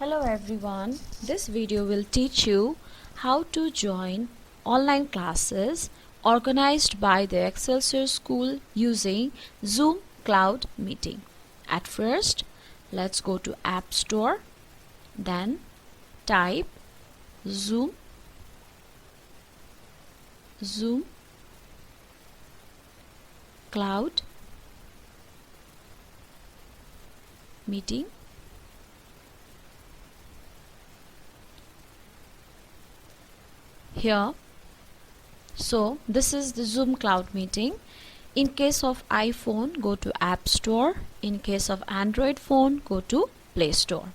Hello everyone, this video will teach you how to join online classes organized by the Excelsior School using Zoom Cloud Meeting. At first, let's go to App Store, then type Zoom Cloud Meeting. Here, so this is the Zoom Cloud Meeting. In case of iPhone, go to App Store. In case of Android phone, go to Play Store.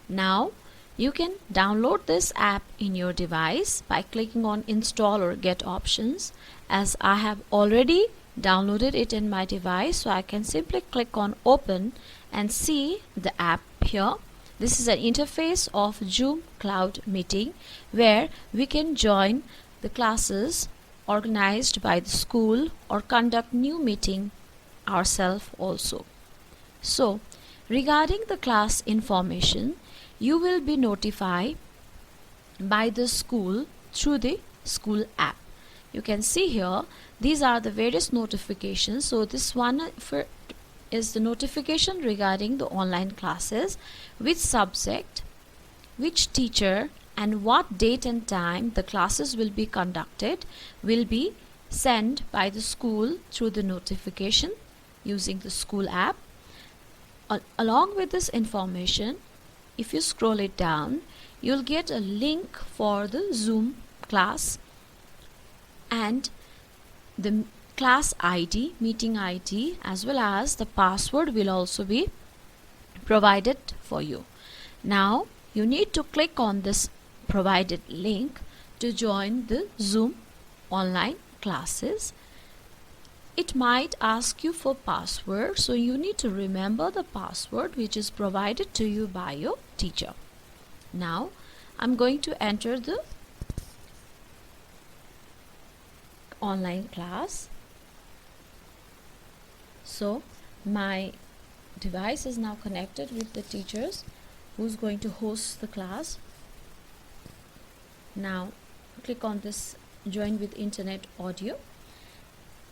Now you can download this app in your device by clicking on Install or Get Options. As I have already downloaded it in my device, so I can simply click on Open and see the app here. This is an interface of Zoom Cloud Meeting where we can join the classes organized by the school or conduct new meeting ourselves also. So, regarding the class information, you will be notified by the school through the school app. You can see here, these are the various notifications. So this one is the notification regarding the online classes, which subject, which teacher, and what date and time the classes will be conducted will be sent by the school through the notification using the school app. Along with this information, if you scroll it down, you'll get a link for the Zoom class, and the class ID, meeting ID, as well as the password will also be provided for you. Now you need to click on this provided link to join the Zoom online classes. It might ask you for password, so you need to remember the password which is provided to you by your teacher. Now I'm going to enter the online class. So my device is now connected with the teachers who's going to host the class. Now click on this join with internet audio.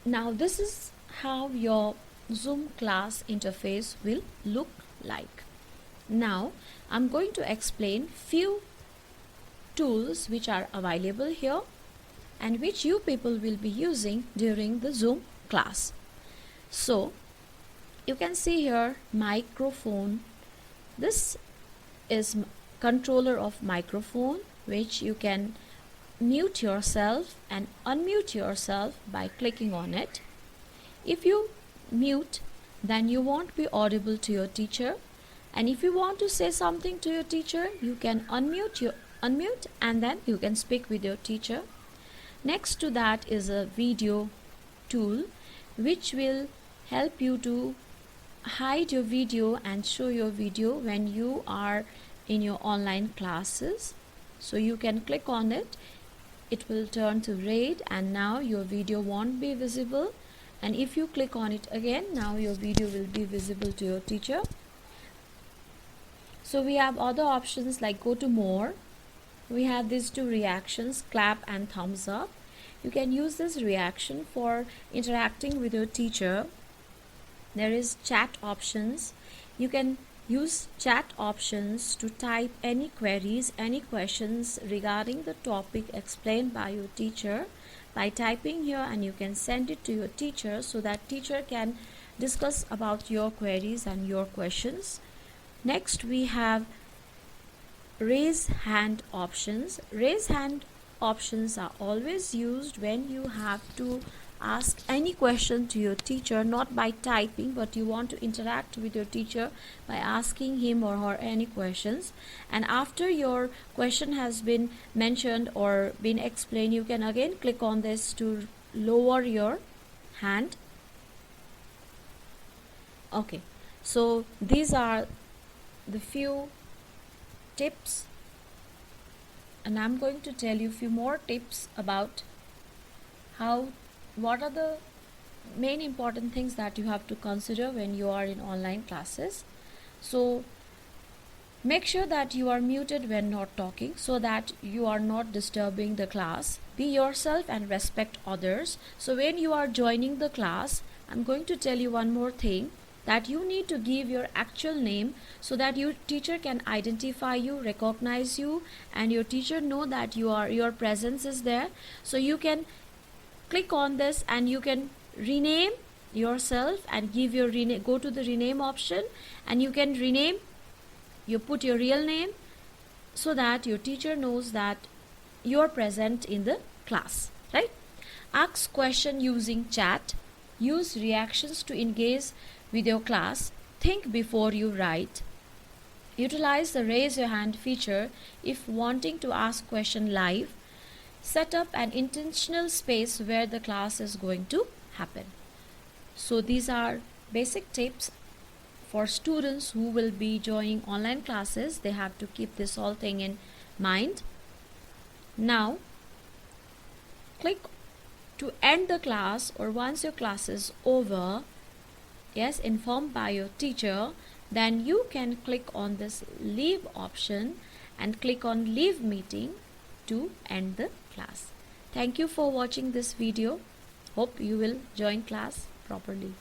Now this is how your Zoom class interface will look like. Now I'm going to explain few tools which are available here and which you people will be using during the Zoom class. So you can see here microphone. This is controller of microphone, which you can mute yourself and unmute yourself by clicking on it. If you mute, then you won't be audible to your teacher, and if you want to say something to your teacher, you can unmute and then you can speak with your teacher. Next to that is a video tool which will help you to hide your video and show your video when you are in your online classes. So you can click on it, it will turn to red, and now your video won't be visible. And if you click on it again, now your video will be visible to your teacher. So we have other options like go to more. We have these two reactions, clap and thumbs up. You can use this reaction for interacting with your teacher. There is chat options. You can use chat options to type any queries, any questions regarding the topic explained by your teacher by typing here, and you can send it to your teacher so that teacher can discuss about your queries and your questions. Next we have raise hand options. Raise hand options are always used when you have to ask any question to your teacher, not by typing, but you want to interact with your teacher by asking him or her any questions. And after your question has been mentioned or been explained, you can again click on this to lower your hand. Okay, so these are the few tips, and I'm going to tell you a few more tips about what are the main important things that you have to consider when you are in online classes. So Make sure that you are muted when not talking so that you are not disturbing the class. Be yourself and respect others. So when you are joining the class, I'm going to tell you one more thing, that you need to give your actual name so that your teacher can identify you, recognize you, and your teacher know that your presence is there. So you can click on this and you can rename yourself and give your go to the rename option, and you can rename, you put your real name so that your teacher knows that you are present in the class, right? Ask question using chat. Use reactions to engage with your class. Think before you write. Utilize the raise your hand feature if wanting to ask question live. Set up an intentional space where the class is going to happen. So these are basic tips for students who will be joining online classes. They have to keep this whole thing in mind. Now click to end the class, or once your class is over, yes, informed by your teacher, then you can click on this leave option and click on leave meeting to end the class. Thank you for watching this video. Hope you will join class properly.